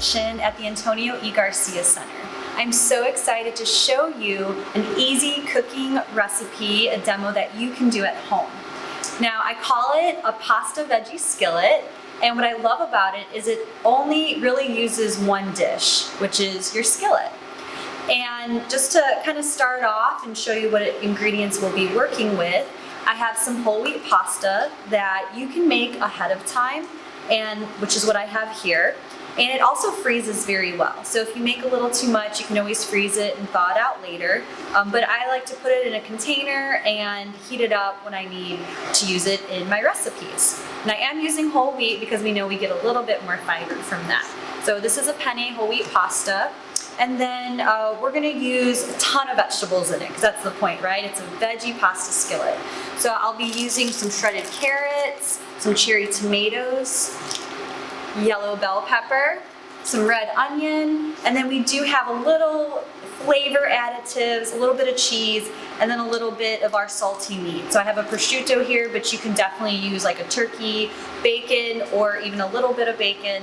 Kitchen at the Antonio E. Garcia Center. I'm so excited to show you an easy cooking recipe, a demo that you can do at home. Now, I call it a pasta veggie skillet, and what I love about it is it only really uses one dish, which is your skillet. And just to kind of start off and show you what ingredients we'll be working with, I have some whole wheat pasta that you can make ahead of time, and which is what I have here. And it also freezes very well. So if you make a little too much, you can always freeze it and thaw it out later. But I like to put it in a container and heat it up when I need to use it in my recipes. And I am using whole wheat because we know we get a little bit more fiber from that. So this is a penne whole wheat pasta. And then we're gonna use a ton of vegetables in it, because that's the point, right? It's a veggie pasta skillet. So I'll be using some shredded carrots, some cherry tomatoes, yellow bell pepper, some red onion, and then we do have a little flavor additives, a little bit of cheese, and then a little bit of our salty meat. So I have a prosciutto here, but you can definitely use like a turkey, bacon, or even a little bit of bacon.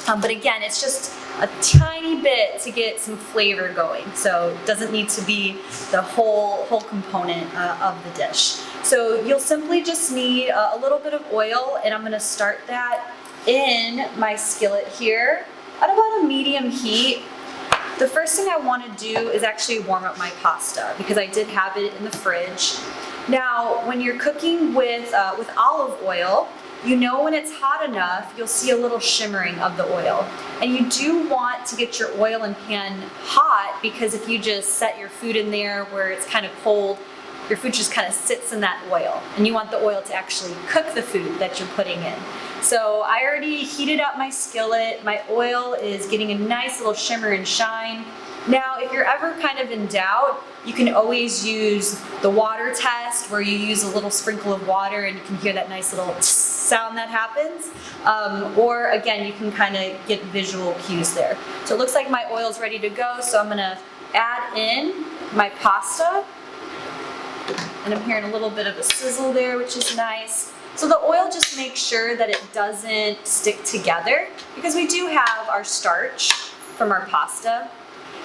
But again, it's just a tiny bit to get some flavor going. So it doesn't need to be the whole component of the dish. So you'll simply just need a little bit of oil, and I'm gonna start that in my skillet here at about a medium heat. The first thing I want to do is actually warm up my pasta, because I did have it in the fridge. Now, when you're cooking with olive oil, you know when it's hot enough, you'll see a little shimmering of the oil. And you do want to get your oil and pan hot, because if you just set your food in there where it's kind of cold, your food just kind of sits in that oil. And you want the oil to actually cook the food that you're putting in. So I already heated up my skillet. My oil is getting a nice little shimmer and shine. Now, if you're ever kind of in doubt, you can always use the water test, where you use a little sprinkle of water and you can hear that nice little sound that happens. Or again, you can kind of get visual cues there. So it looks like my oil's ready to go, so I'm gonna add in my pasta. And I'm hearing a little bit of a sizzle there, which is nice. So the oil just makes sure that it doesn't stick together, because we do have our starch from our pasta.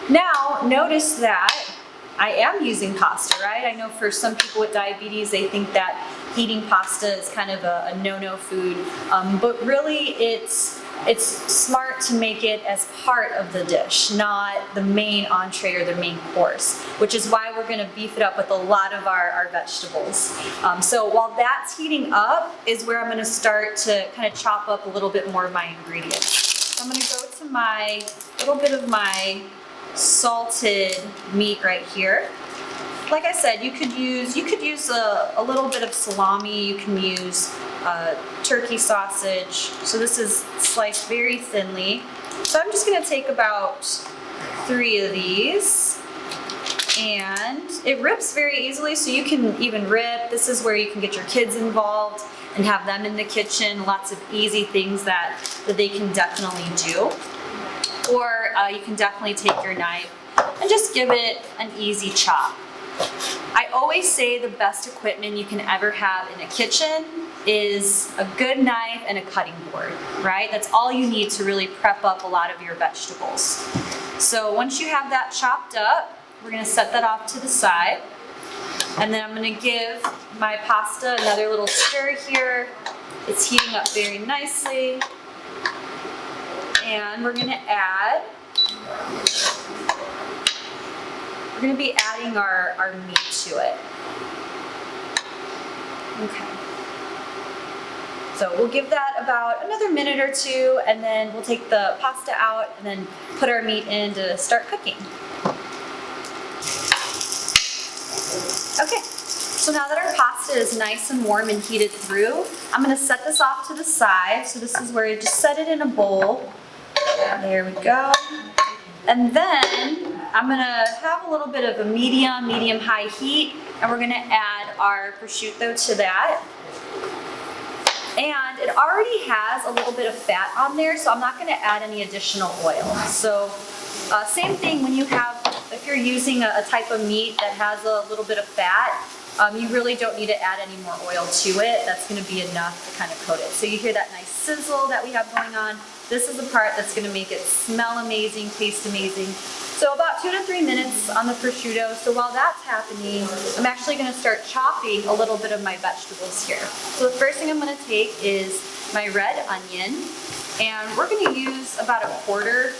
Now, notice that I am using pasta, right? I know for some people with diabetes, they think that eating pasta is kind of a no-no food, but really it's smart to make it as part of the dish, not the main entree or the main course, which is why we're gonna beef it up with a lot of our vegetables. So while that's heating up is where I'm gonna start to kind of chop up a little bit more of my ingredients. So I'm gonna go to my little bit of my salted meat right here. Like I said, you could use a little bit of salami. You can use turkey sausage. So this is sliced very thinly. So I'm just going to take about 3 of these, and it rips very easily, so you can even rip. This is where you can get your kids involved and have them in the kitchen. Lots of easy things that they can definitely do. Or you can definitely take your knife and just give it an easy chop. I always say the best equipment you can ever have in a kitchen is a good knife and a cutting board, right? That's all you need to really prep up a lot of your vegetables. So once you have that chopped up, we're gonna set that off to the side. And then I'm gonna give my pasta another little stir here. It's heating up very nicely. And we're gonna be adding our meat to it. Okay. So we'll give that about another minute or 2, and then we'll take the pasta out and then put our meat in to start cooking. Okay, so now that our pasta is nice and warm and heated through, I'm gonna set this off to the side. So this is where you just set it in a bowl. There we go. And then I'm gonna have a little bit of a medium-high heat, and we're gonna add our prosciutto to that. And it already has a little bit of fat on there, so I'm not gonna add any additional oil. So same thing when you have, if you're using a type of meat that has a little bit of fat, You really don't need to add any more oil to it. That's going to be enough to kind of coat it. So you hear that nice sizzle that we have going on. This is the part that's going to make it smell amazing, taste amazing. So about 2 to 3 minutes on the prosciutto. So while that's happening, I'm actually going to start chopping a little bit of my vegetables here. So the first thing I'm going to take is my red onion, and we're going to use about 1/4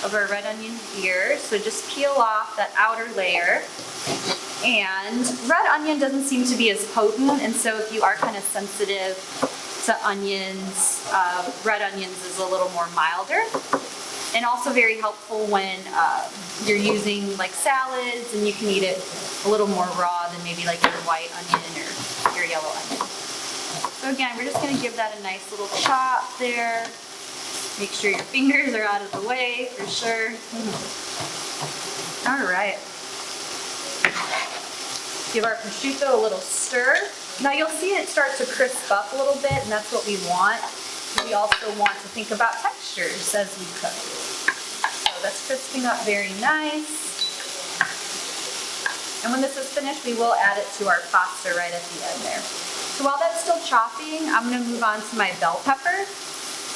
of our red onion here. So just peel off that outer layer. And red onion doesn't seem to be as potent, and so if you are kind of sensitive to onions, red onions is a little more milder. And also very helpful when you're using like salads, and you can eat it a little more raw than maybe like your white onion or your yellow onion. So again, we're just going to give that a nice little chop there. Make sure your fingers are out of the way for sure. All right. Give our prosciutto a little stir. Now you'll see it start to crisp up a little bit, and that's what we want. We also want to think about textures as we cook. So that's crisping up very nice. And when this is finished, we will add it to our pasta right at the end there. So while that's still chopping, I'm going to move on to my bell pepper.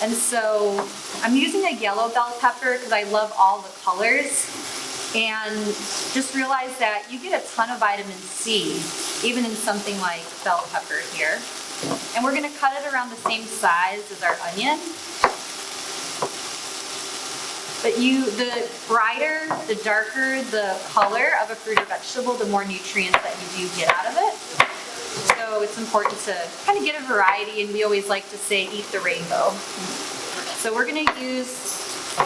And so I'm using a yellow bell pepper because I love all the colors. And just realize that you get a ton of vitamin C, even in something like bell pepper here. And we're going to cut it around the same size as our onion. But the brighter, the darker the color of a fruit or vegetable, the more nutrients that you do get out of it. So it's important to kind of get a variety, and we always like to say eat the rainbow. So we're going to use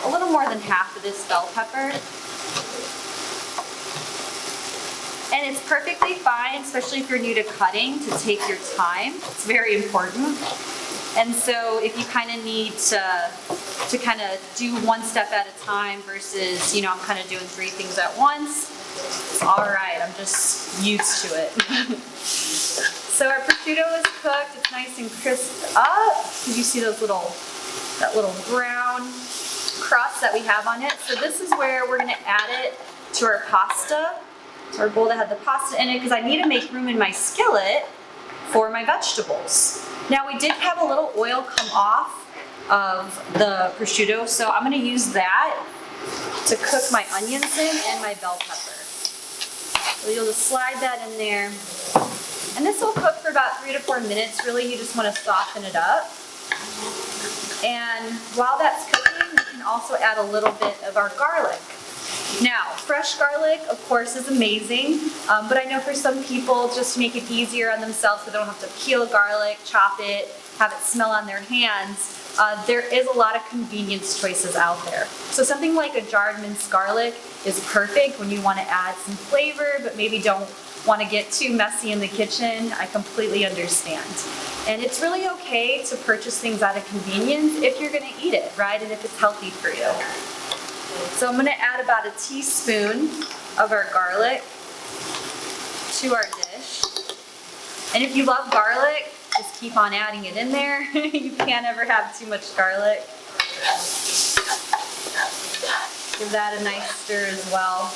a little more than half of this bell pepper. And it's perfectly fine, especially if you're new to cutting, to take your time. It's very important. And so if you kind of need to kind of do one step at a time versus, I'm kind of doing 3 things at once, it's all right. I'm just used to it. So our prosciutto is cooked. It's nice and crisped up. Did you see that little brown crust that we have on it? So this is where we're going to add it to our pasta. Our bowl that had the pasta in it, because I need to make room in my skillet for my vegetables. Now we did have a little oil come off of the prosciutto, so I'm going to use that to cook my onions in and my bell pepper. So you'll just slide that in there. And this will cook for about 3 to 4 minutes. Really, you just want to soften it up. And while that's cooking, we can also add a little bit of our garlic. Now, fresh garlic, of course, is amazing, but I know for some people, just to make it easier on themselves so they don't have to peel garlic, chop it, have it smell on their hands, there is a lot of convenience choices out there. So something like a jarred minced garlic is perfect when you want to add some flavor, but maybe don't want to get too messy in the kitchen. I completely understand. And it's really okay to purchase things out of convenience if you're going to eat it, right? And if it's healthy for you. So I'm going to add about a teaspoon of our garlic to our dish. And if you love garlic, just keep on adding it in there. You can't ever have too much garlic. Give that a nice stir as well.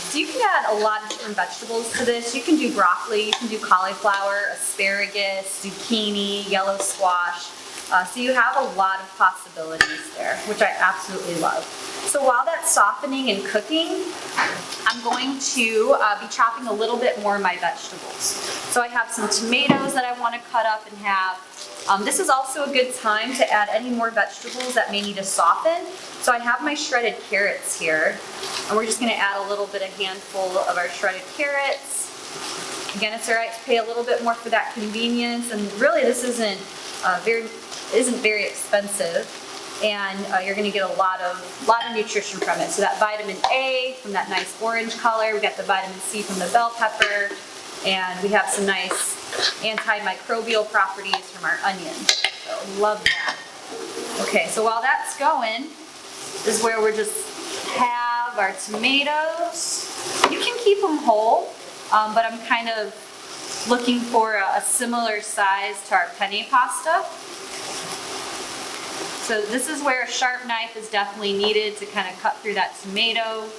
So you can add a lot of different vegetables to this. You can do broccoli, you can do cauliflower, asparagus, zucchini, yellow squash. So you have a lot of possibilities there, which I absolutely love. So while that's softening and cooking, I'm going to be chopping a little bit more of my vegetables. So I have some tomatoes that I want to cut up and have. This is also a good time to add any more vegetables that may need to soften. So I have my shredded carrots here, and we're just going to add a little bit, a handful of our shredded carrots. Again, it's all right to pay a little bit more for that convenience, and really this isn't very expensive, and you're going to get a lot of nutrition from it. So that vitamin A from that nice orange color, we got the vitamin C from the bell pepper, and we have some nice antimicrobial properties from our onions. So love that. Okay, so while that's going, this is where we're just have our tomatoes. You can keep them whole, but I'm kind of looking for a similar size to our penne pasta. So this is where a sharp knife is definitely needed to kind of cut through that tomato.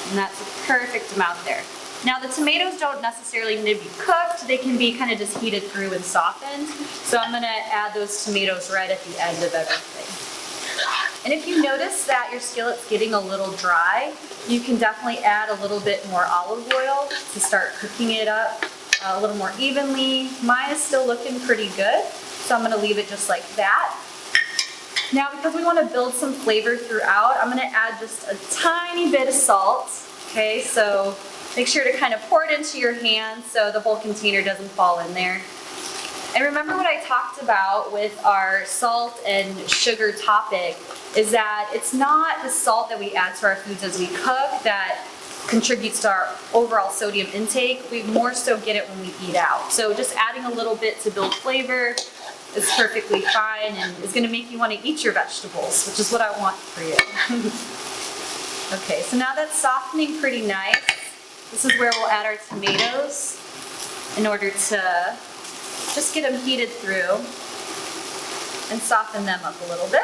And that's a perfect amount there. Now the tomatoes don't necessarily need to be cooked, they can be kind of just heated through and softened. So I'm gonna add those tomatoes right at the end of everything. And if you notice that your skillet's getting a little dry, you can definitely add a little bit more olive oil to start cooking it up a little more evenly. Mine is still looking pretty good, so I'm gonna leave it just like that. Now, because we wanna build some flavor throughout, I'm gonna add just a tiny bit of salt, okay? So make sure to kind of pour it into your hand so the whole container doesn't fall in there. And remember what I talked about with our salt and sugar topic is that it's not the salt that we add to our foods as we cook that contributes to our overall sodium intake. We more so get it when we eat out. So just adding a little bit to build flavor is perfectly fine and is gonna make you wanna eat your vegetables, which is what I want for you. Okay, so now that's softening pretty nice. This is where we'll add our tomatoes in order to just get them heated through and soften them up a little bit.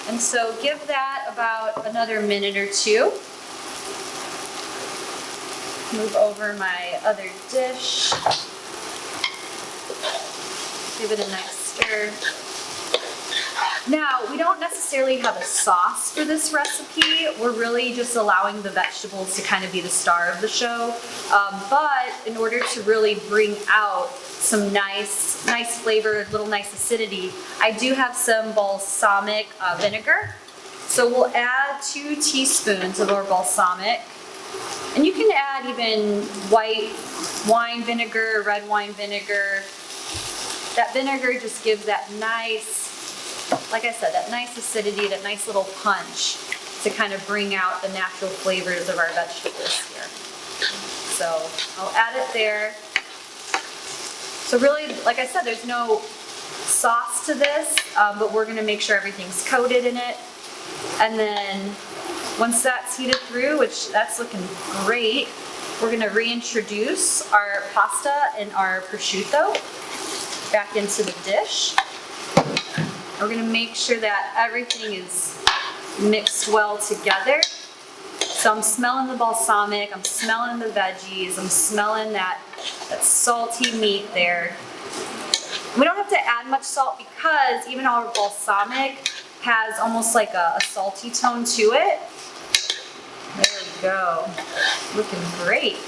And so give that about another minute or two. Move over my other dish. Give it a nice stir. Now, we don't necessarily have a sauce for this recipe. We're really just allowing the vegetables to kind of be the star of the show. But in order to really bring out some nice flavor, little nice acidity, I do have some balsamic vinegar. So we'll add 2 teaspoons of our balsamic. And you can add even white wine vinegar, red wine vinegar. That vinegar just gives that nice, like I said, that nice acidity, that nice little punch to kind of bring out the natural flavors of our vegetables here. So I'll add it there. So really, like I said, there's no sauce to this, but we're gonna make sure everything's coated in it. And then once that's heated through, which that's looking great, we're gonna reintroduce our pasta and our prosciutto back into the dish. We're gonna make sure that everything is mixed well together. So I'm smelling the balsamic, I'm smelling the veggies, I'm smelling that salty meat there. We don't have to add much salt because even our balsamic has almost like a salty tone to it. There we go, looking great.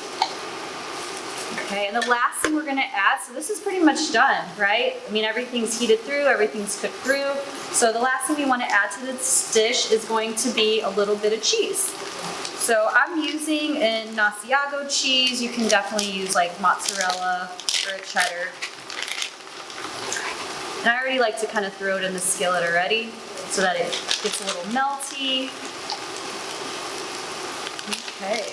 Okay, and the last thing we're gonna add, so this is pretty much done, right? I mean, everything's heated through, everything's cooked through. So the last thing we wanna add to this dish is going to be a little bit of cheese. So I'm using an Asiago cheese. You can definitely use like mozzarella or a cheddar. And I already like to kind of throw it in the skillet already so that it gets a little melty. Okay.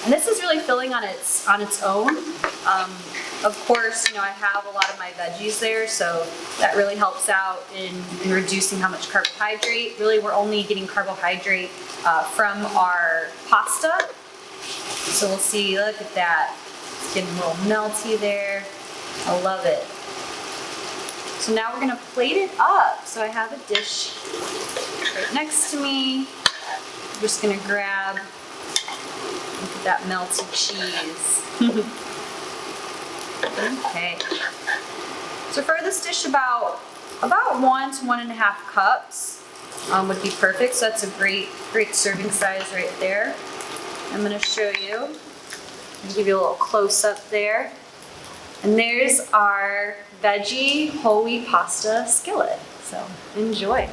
And this is really filling on its own. Of course, you know, I have a lot of my veggies there, so that really helps out in reducing how much carbohydrate. Really, we're only getting carbohydrate from our pasta. So we'll see, look at that. It's getting a little melty there. I love it. So now we're gonna plate it up. So I have a dish right next to me. I'm just gonna grab, look at that melty cheese. Okay. So for this dish, about 1 to 1.5 cups would be perfect. So that's a great serving size right there. I'm gonna show you, and give you a little close up there. And there's our veggie whole wheat pasta skillet. So enjoy.